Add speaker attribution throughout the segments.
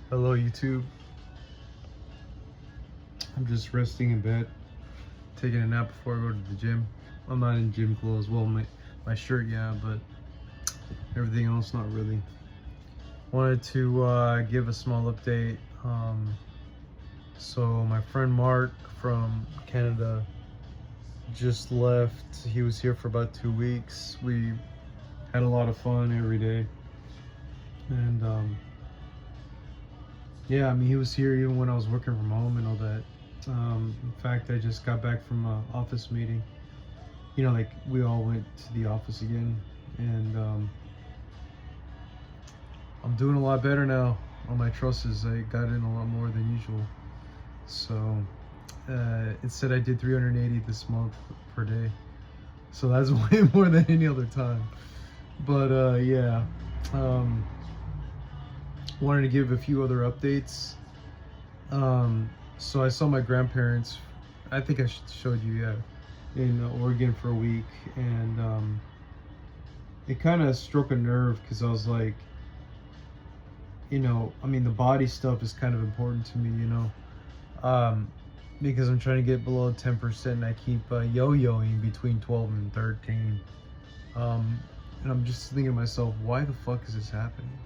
Speaker 1: Hello YouTube. I'm just resting in bed, taking a nap before I go to the gym. I'm not in gym clothes. Well, my shirt, yeah, but everything else, not really. Wanted to give a small update. So my friend Mark from Canada just left. He was here for about 2 weeks. We had a lot of fun every day, and yeah, I mean, he was here even when I was working from home and all that. In fact, I just got back from an office meeting. You know, like we all went to the office again, and I'm doing a lot better now on my trusses. I got in a lot more than usual. So it said I did 380 this month per day. So that's way more than any other time. But yeah, wanted to give a few other updates. So I saw my grandparents. I think I showed you, yeah, in Oregon for a week, and it kind of struck a nerve because I was like, you know, I mean, the body stuff is kind of important to me, you know, because I'm trying to get below 10%, and I keep yo-yoing between 12 and 13. And I'm just thinking to myself, why the fuck is this happening?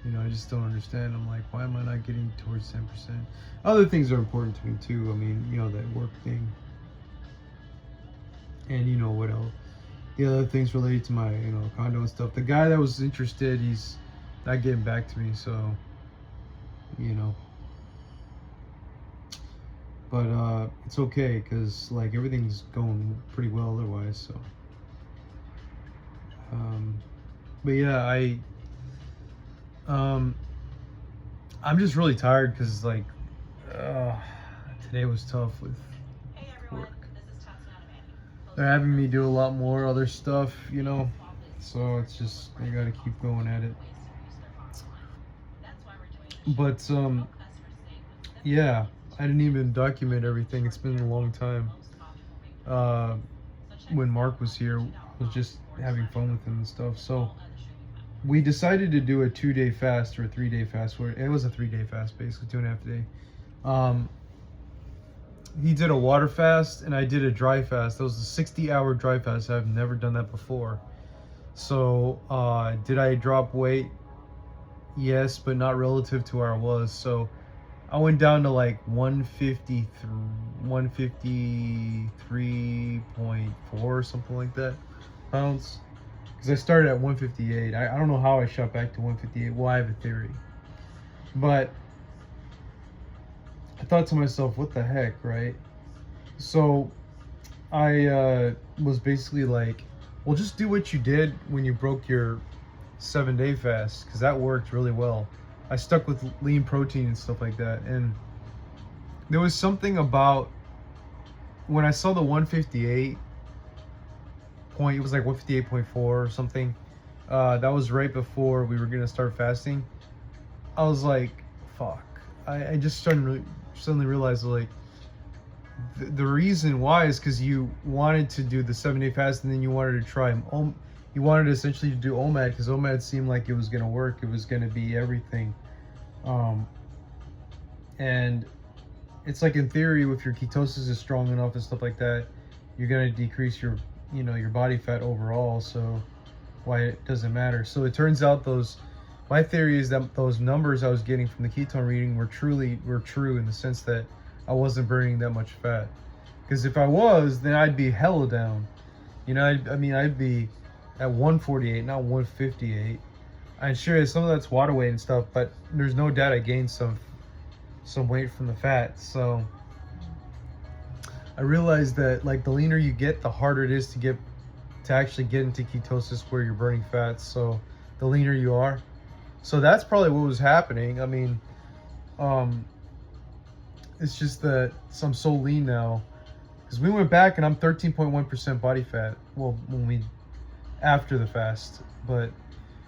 Speaker 1: You know, I just don't understand. I'm like, why am I not getting towards 10%? Other things are important to me too. I mean, you know, that work thing. And you know what else? The other things related to my, you know, condo and stuff. The guy that was interested, he's not getting back to me, so, you know. But it's okay, because like everything's going pretty well otherwise, so. But yeah, I'm just really tired because like today was tough with work. They're having me do a lot more other stuff, you know, so it's just I gotta keep going at it. But yeah, I didn't even document everything. It's been a long time. When Mark was here, I was just having fun with him and stuff. So we decided to do a 2-day fast or a 3-day fast. Where it was a 3-day fast, basically 2.5 day. He did a water fast and I did a dry fast. That was a 60-hour dry fast. I've never done that before. So did I drop weight? Yes, but not relative to where I was. So I went down to like 153.4 or something like that pounds. Because I started at 158. I don't know how I shot back to 158. Well, I have a theory. But I thought to myself, what the heck, right? So I was basically like, well, just do what you did when you broke your 7-day fast, because that worked really well. I stuck with lean protein and stuff like that. And there was something about when I saw the 158 point, it was like 158.4 or something. That was right before we were gonna start fasting. I was like, fuck. I just suddenly realized like the reason why is because you wanted to do the 7-day fast and then you wanted to try you wanted essentially to do OMAD because OMAD seemed like it was gonna work. It was gonna be everything. And it's like in theory, if your ketosis is strong enough and stuff like that, you're gonna decrease your, you know, your body fat overall. So why it doesn't matter. So it turns out my theory is that those numbers I was getting from the ketone reading were true in the sense that I wasn't burning that much fat. Because if I was, then I'd be hella down. You know, I mean, I'd be at 148, not 158. I'm sure some of that's water weight and stuff, but there's no doubt I gained some weight from the fat. So I realized that like the leaner you get, the harder it is to actually get into ketosis where you're burning fats. So the leaner you are. So that's probably what was happening. I mean, it's just that I'm so lean now because we went back and I'm 13.1% body fat. Well, after the fast, but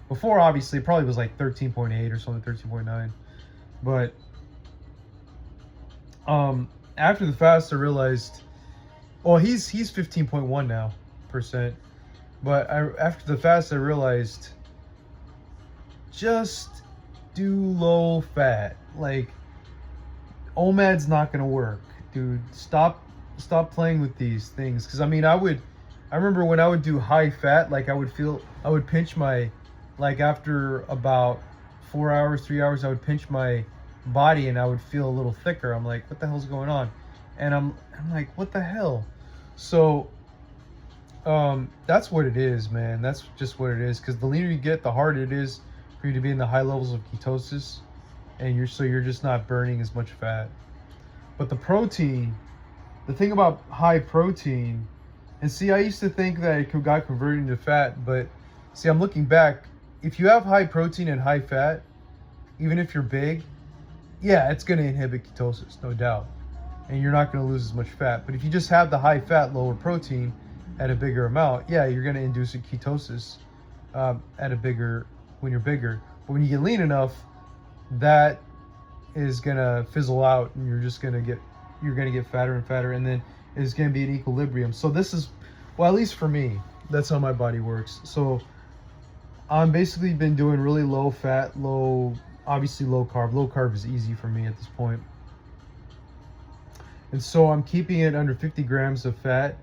Speaker 1: before obviously it probably was like 13.8 or something, 13.9. But after the fast, I realized, oh, he's 15.1 now percent. But after the fast, I realized just do low fat. Like, OMAD's not gonna work, dude. Stop playing with these things. Because I mean, I remember when I would do high fat, like I would pinch my, like after about 4 hours, 3 hours, I would pinch my body and I would feel a little thicker. I'm like, what the hell's going on? And I'm like, what the hell? So that's what it is, man. That's just what it is. Because the leaner you get, the harder it is for you to be in the high levels of ketosis, and you're just not burning as much fat. But the protein, the thing about high protein, and see, I used to think that it got converted into fat, but see, I'm looking back. If you have high protein and high fat, even if you're big, yeah, it's going to inhibit ketosis, no doubt. And you're not going to lose as much fat. But if you just have the high fat, lower protein at a bigger amount, yeah, you're going to induce a ketosis when you're bigger. But when you get lean enough, that is going to fizzle out, and you're going to get fatter and fatter, and then it's going to be an equilibrium. So this is, well, at least for me, that's how my body works. So I'm basically been doing really low fat, obviously low carb. Low carb is easy for me at this point. And so I'm keeping it under 50 grams of fat.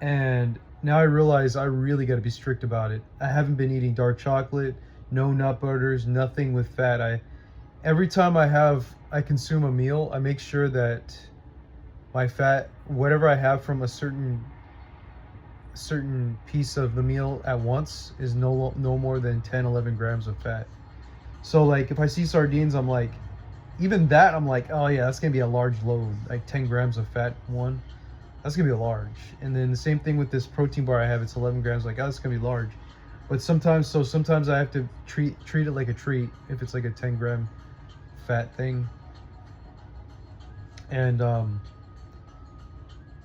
Speaker 1: And now I realize I really got to be strict about it. I haven't been eating dark chocolate, no nut butters, nothing with fat. Every time I consume a meal, I make sure that my fat, whatever I have from a certain piece of the meal at once, is no more than 10, 11 grams of fat. So like if I see sardines, I'm like, even that, I'm like, oh yeah, that's gonna be a large load, like 10 grams of fat one. That's gonna be a large. And then the same thing with this protein bar I have, it's 11 grams, like, oh, that's gonna be large. But sometimes I have to treat it like a treat if it's like a 10 gram fat thing. And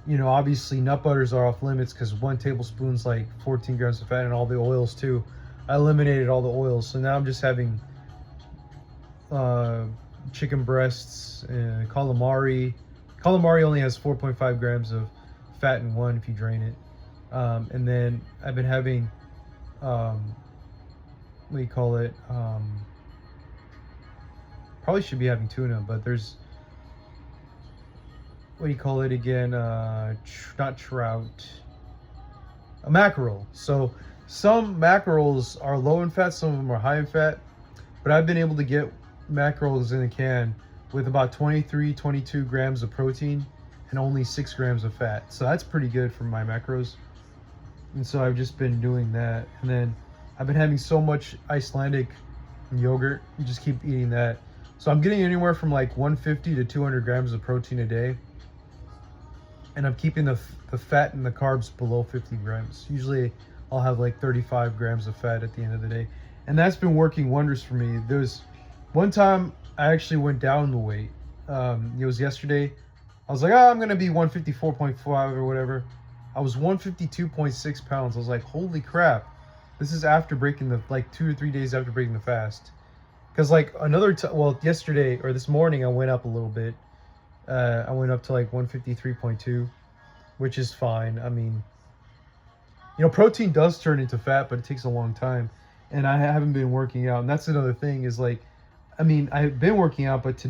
Speaker 1: you know, obviously nut butters are off limits because 1 tablespoon's like 14 grams of fat, and all the oils too. I eliminated all the oils, so now I'm just having chicken breasts and calamari. Calamari only has 4.5 grams of fat in one if you drain it. And then I've been having, what do you call it? Probably should be having tuna, but there's, what do you call it again? Not trout, a mackerel. So some mackerels are low in fat, some of them are high in fat, but I've been able to get mackerels in a can with about 23, 22 grams of protein and only 6 grams of fat. So that's pretty good for my macros. And so I've just been doing that. And then I've been having so much Icelandic yogurt, you just keep eating that. So I'm getting anywhere from like 150 to 200 grams of protein a day. And I'm keeping the fat and the carbs below 50 grams. Usually I'll have like 35 grams of fat at the end of the day. And that's been working wonders for me. There's one time I actually went down the weight. It was yesterday. I was like, oh, I'm going to be 154.5 or whatever. I was 152.6 pounds. I was like, holy crap. This is after breaking like 2 or 3 days after breaking the fast. Because like yesterday or this morning I went up a little bit. I went up to like 153.2, which is fine. I mean, you know, protein does turn into fat, but it takes a long time. And I haven't been working out. And that's another thing is like, I mean, I've been working out, but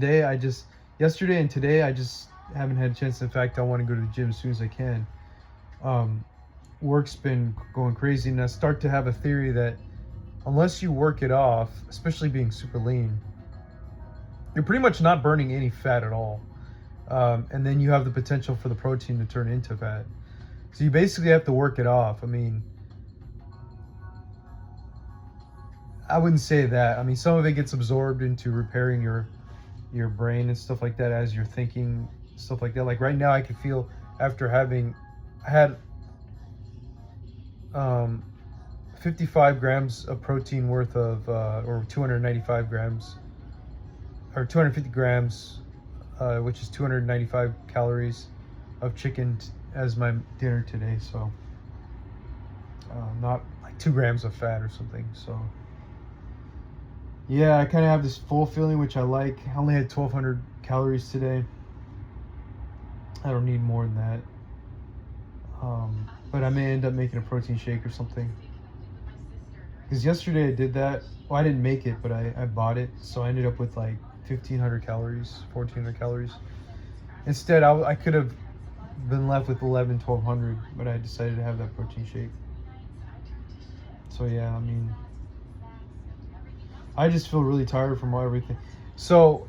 Speaker 1: yesterday and today, I just haven't had a chance. In fact, I want to go to the gym as soon as I can. Work's been going crazy, and I start to have a theory that unless you work it off, especially being super lean, you're pretty much not burning any fat at all. And then you have the potential for the protein to turn into fat. So you basically have to work it off. I mean, I wouldn't say that. I mean, some of it gets absorbed into repairing your brain and stuff like that as you're thinking, stuff like that. Like right now I can feel after I had 55 grams of protein worth of, or 295 grams, or 250 grams, which is 295 calories of chicken as my dinner today. So not like 2 grams of fat or something. So yeah, I kind of have this full feeling, which I like. I only had 1,200 calories today. I don't need more than that. But I may end up making a protein shake or something. Because yesterday I did that. Well, I didn't make it, but I bought it. So I ended up with like 1,500 calories, 1,400 calories. Instead, I could have been left with 1,100, 1,200, but I decided to have that protein shake. So yeah, I mean, I just feel really tired from everything. So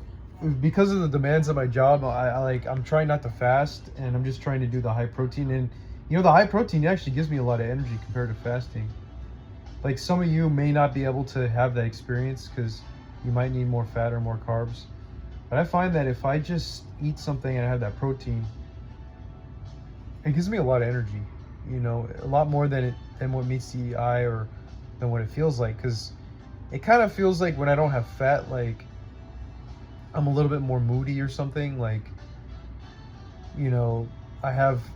Speaker 1: because of the demands of my job, I'm trying not to fast, and I'm just trying to do the high protein. And you know, the high protein actually gives me a lot of energy compared to fasting. Like some of you may not be able to have that experience because you might need more fat or more carbs. But I find that if I just eat something and I have that protein, it gives me a lot of energy. You know, a lot more than what meets the eye or than what it feels like. Because it kind of feels like when I don't have fat, like I'm a little bit more moody or something. Like, you know,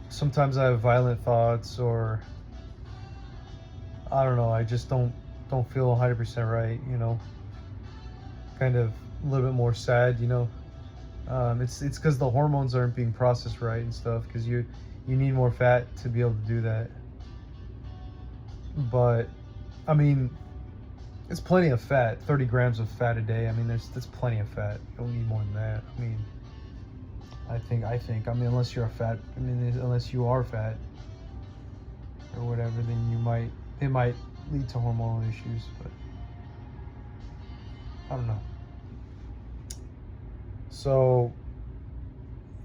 Speaker 1: sometimes I have violent thoughts, or I don't know, I just don't feel 100% right, you know, kind of a little bit more sad, you know. It's because the hormones aren't being processed right and stuff, because you need more fat to be able to do that. But I mean, it's plenty of fat. 30 grams of fat a day, I mean, that's plenty of fat. You don't need more than that. I mean, I think unless you're unless you are fat or whatever, then it might lead to hormonal issues, but I don't know. So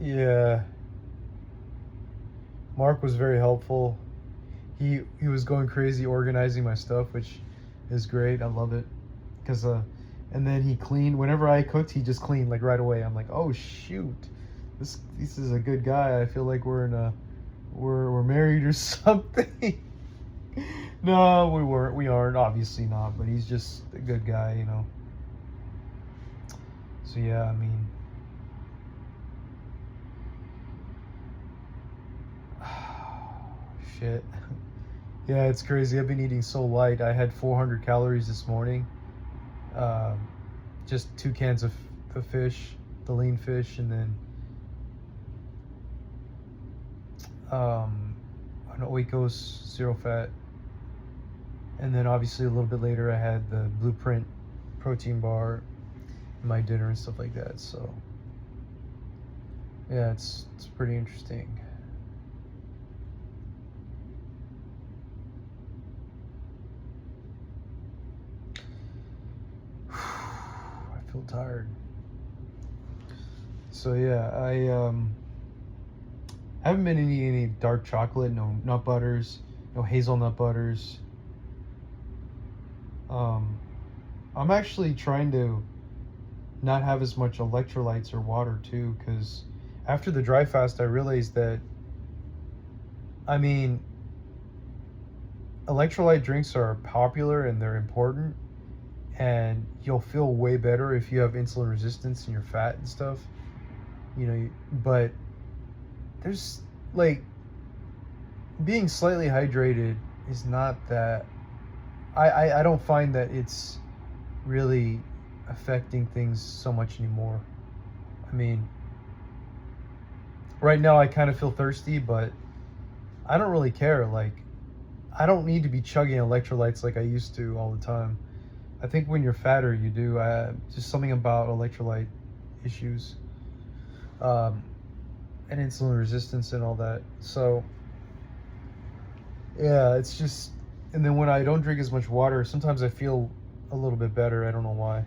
Speaker 1: yeah, Mark was very helpful. He was going crazy organizing my stuff, which is great. I love it. Because and then he cleaned whenever I cooked. He just cleaned like right away. I'm like, oh shoot, this is a good guy. I feel like we're married or something. No, we aren't, obviously not, but he's just a good guy, you know. So yeah, I mean, shit. Yeah, it's crazy. I've been eating so light. I had 400 calories this morning. Just 2 cans of fish, the lean fish, and then an Oikos zero fat. And then obviously a little bit later I had the Blueprint protein bar, my dinner and stuff like that. So yeah, it's pretty interesting. I feel tired. So yeah, I haven't been eating any dark chocolate, no nut butters, no hazelnut butters. I'm actually trying to not have as much electrolytes or water too, because after the dry fast I realized that, I mean, electrolyte drinks are popular and they're important, and you'll feel way better if you have insulin resistance and you're fat and stuff, you know. But there's like, being slightly hydrated is not that, I don't find that it's really affecting things so much anymore. I mean, right now I kind of feel thirsty, but I don't really care. Like, I don't need to be chugging electrolytes like I used to all the time. I think when you're fatter, you do. Just something about electrolyte issues, and insulin resistance and all that. So yeah, it's just, and then when I don't drink as much water, sometimes I feel a little bit better. I don't know why.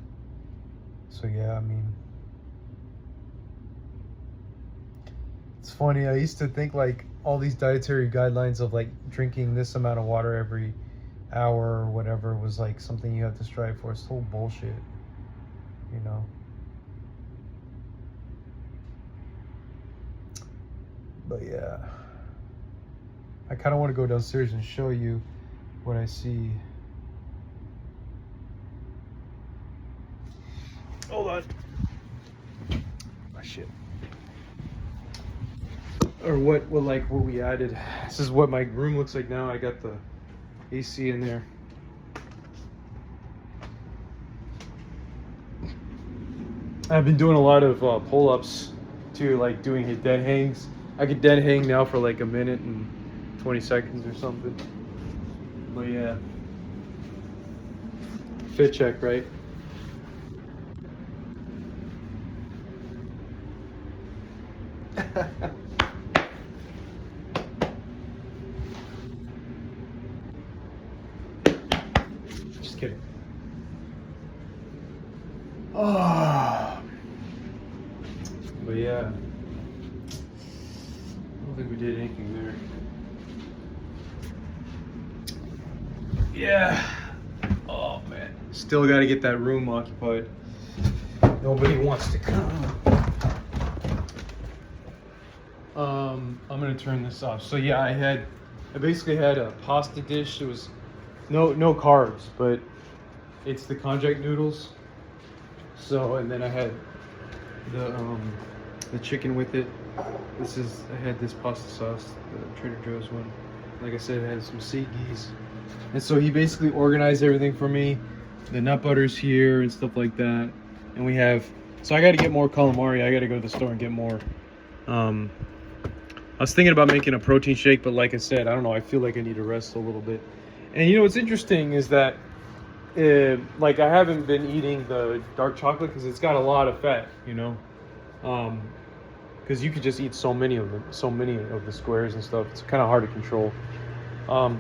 Speaker 1: So yeah, I mean, it's funny. I used to think like all these dietary guidelines of like drinking this amount of water every hour or whatever was like something you have to strive for. It's total bullshit, you know. But yeah, I kind of want to go downstairs and show you what I see. Hold on. Oh shit. Or what we added. This is what my room looks like now. I got the AC in there. I've been doing a lot of pull-ups too, like doing dead hangs. I could dead hang now for like a minute and 20 seconds or something. But yeah. fit check, right? Just kidding. Oh, but yeah, I don't think we did anything there. Yeah. Oh man, still got to get that room occupied. Nobody wants to come. I'm gonna turn this off. So yeah, I basically had a pasta dish. It was no carbs, but it's the konjac noodles. So, and then I had the chicken with it. I had this pasta sauce, the Trader Joe's one. Like I said, it had some sea geese. And so he basically organized everything for me. The nut butter's here and stuff like that. And we have, so I got to get more calamari. I got to go to the store and get more. I was thinking about making a protein shake, but like I said, I don't know. I feel like I need to rest a little bit. And you know what's interesting is that like I haven't been eating the dark chocolate because it's got a lot of fat, you know, because you could just eat so many of them, so many of the squares and stuff. It's kind of hard to control. I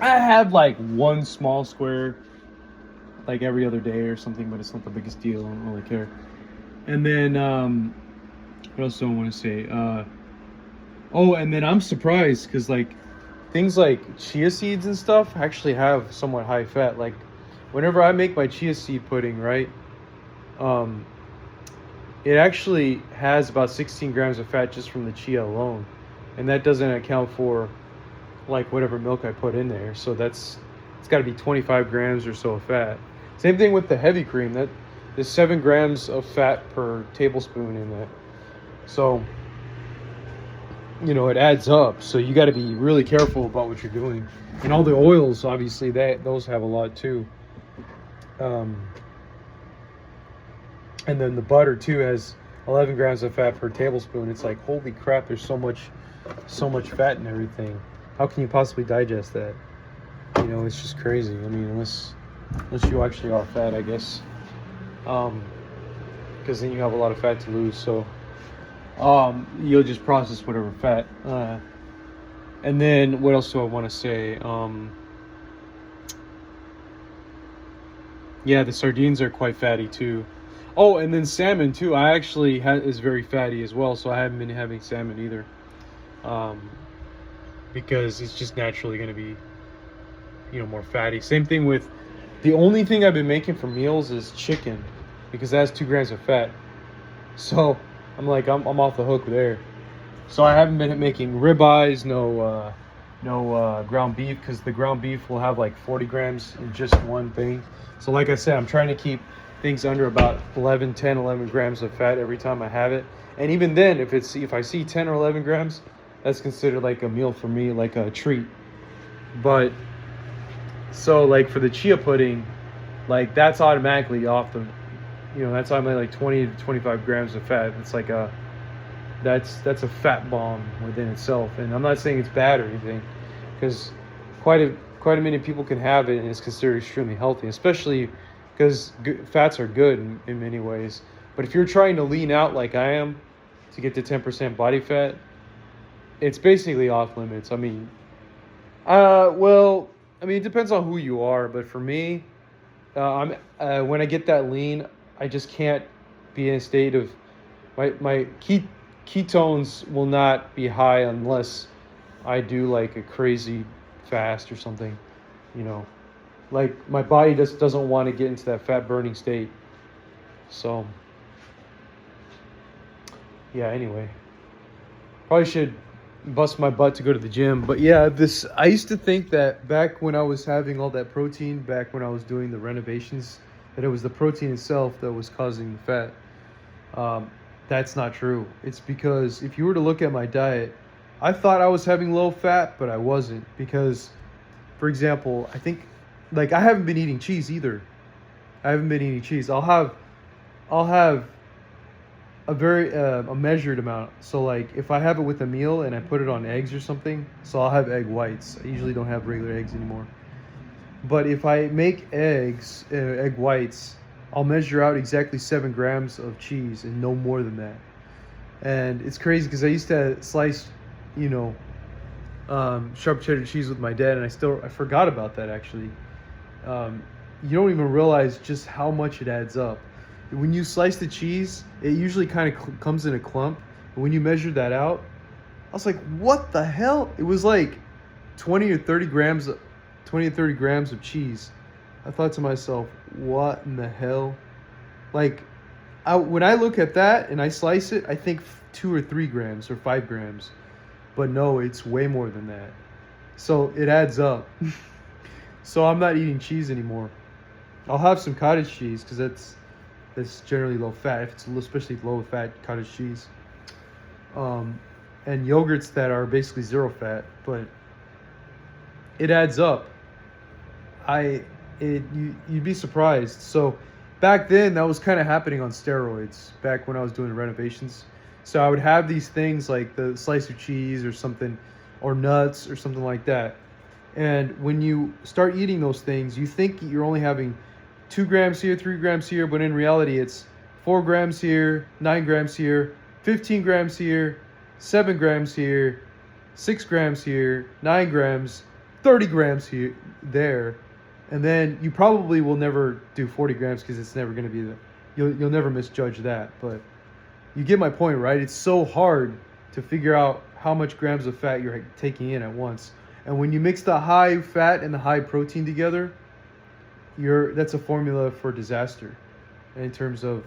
Speaker 1: have like one small square like every other day or something, but it's not the biggest deal. I don't really care. And then what else do I want to say? Oh, and then I'm surprised because like things like chia seeds and stuff actually have somewhat high fat. Like whenever I make my chia seed pudding, right? It actually has about 16 grams of fat just from the chia alone, and that doesn't account for like whatever milk I put in there. So it's got to be 25 grams or so of fat. Same thing with the heavy cream. That there's 7 grams of fat per tablespoon in that. So you know, it adds up. So you got to be really careful about what you're doing. And all the oils, obviously, those have a lot too. And then the butter too has 11 grams of fat per tablespoon. It's like, holy crap, there's so much fat in everything. How can you possibly digest that? You know, it's just crazy. I mean, unless you actually are fat, I guess. Because then you have a lot of fat to lose. So you'll just process whatever fat. And then what else do I want to say? Yeah, the sardines are quite fatty too. Oh, and then salmon too. I actually is very fatty as well, so I haven't been having salmon either. Because it's just naturally going to be, you know, more fatty. Same thing with the only thing I've been making for meals is chicken, because that has 2 grams of fat. So I'm like, I'm off the hook there. So I haven't been making ribeyes, no ground beef, because the ground beef will have like 40 grams in just one thing. So like I said, I'm trying to keep things under about 11 grams of fat every time I have it. And even then, if I see 10 or 11 grams, that's considered like a meal for me, like a treat. But so like for the chia pudding, like that's automatically off the, you know, that's automatically like 20 to 25 grams of fat. It's like that's a fat bomb within itself. And I'm not saying it's bad or anything, because quite a many people can have it and it's considered extremely healthy, especially because fats are good in many ways. But if you're trying to lean out like I am to get to 10% body fat, it's basically off limits. I mean, it depends on who you are, but for me, when I get that lean, I just can't be in a state of my ketones will not be high unless I do like a crazy fast or something, you know. Like my body just doesn't want to get into that fat burning state. So yeah, anyway, probably should bust my butt to go to the gym. But yeah, I used to think that back when I was having all that protein, back when I was doing the renovations, that it was the protein itself that was causing the fat. That's not true. It's because if you were to look at my diet, I thought I was having low fat, but I wasn't. Because, for example, I think, like, I haven't been eating cheese either. I haven't been eating cheese. I'll have a very a measured amount. So like if I have it with a meal and I put it on eggs or something, so I'll have egg whites. I usually don't have regular eggs anymore. But if I make eggs, egg whites, I'll measure out exactly 7 grams of cheese and no more than that. And it's crazy because I used to slice, you know, sharp cheddar cheese with my dad, and I forgot about that actually. Um, you don't even realize just how much it adds up. When you slice the cheese, it usually kind of comes in a clump. But when you measure that out, I was like, "What the hell?" It was like 20 or 30 grams, 20 or 30 grams of cheese. I thought to myself, "What in the hell?" Like, when I look at that and I slice it, I think 2 or 3 grams or 5 grams. But no, it's way more than that. So it adds up. So I'm not eating cheese anymore. I'll have some cottage cheese because that's generally low fat. If it's especially low fat cottage cheese, um, and yogurts that are basically zero fat, but it adds up. I you'd be surprised. So back then that was kind of happening on steroids. Back when I was doing renovations, so I would have these things like the slice of cheese or something, or nuts or something like that. And when you start eating those things, you think you're only having 2 grams here, 3 grams here, but in reality, it's 4 grams here, 9 grams here, 15 grams here, 7 grams here, 6 grams here, 9 grams, 30 grams here, there. And then you probably will never do 40 grams because it's never going to be you'll never misjudge that. But you get my point, right? It's so hard to figure out how much grams of fat you're taking in at once. And when you mix the high fat and the high protein together, that's a formula for disaster in terms of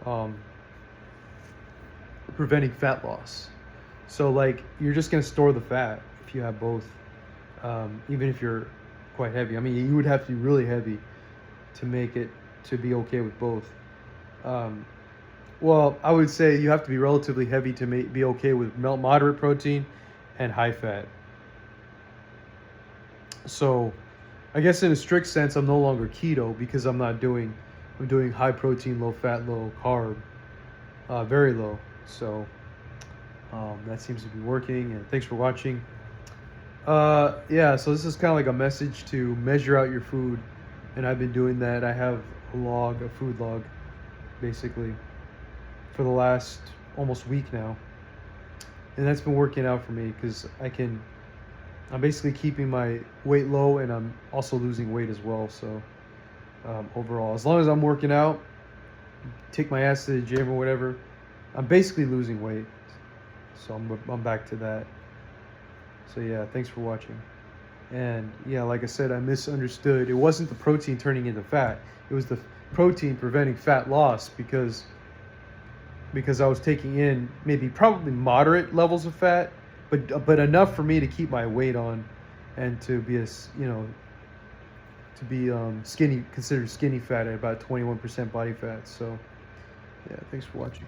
Speaker 1: um, preventing fat loss. So like you're just gonna store the fat if you have both, even if you're quite heavy. I mean, you would have to be really heavy to make it to be okay with both. Um, well, I would say you have to be relatively heavy to be okay with moderate protein and high fat. So I guess in a strict sense, I'm no longer keto because I'm doing high protein, low fat, low carb, very low. So that seems to be working. And thanks for watching. Yeah, so this is kind of like a message to measure out your food, and I've been doing that. I have a food log, basically, for the last almost week now, and that's been working out for me because I'm basically keeping my weight low, and I'm also losing weight as well. So overall, as long as I'm working out, take my ass to the gym or whatever, I'm basically losing weight. So I'm back to that. So yeah, thanks for watching. And yeah, like I said, I misunderstood. It wasn't the protein turning into fat. It was the protein preventing fat loss because I was taking in probably moderate levels of fat, but enough for me to keep my weight on, and to be skinny, considered skinny fat at about 21% body fat. So yeah, thanks for watching.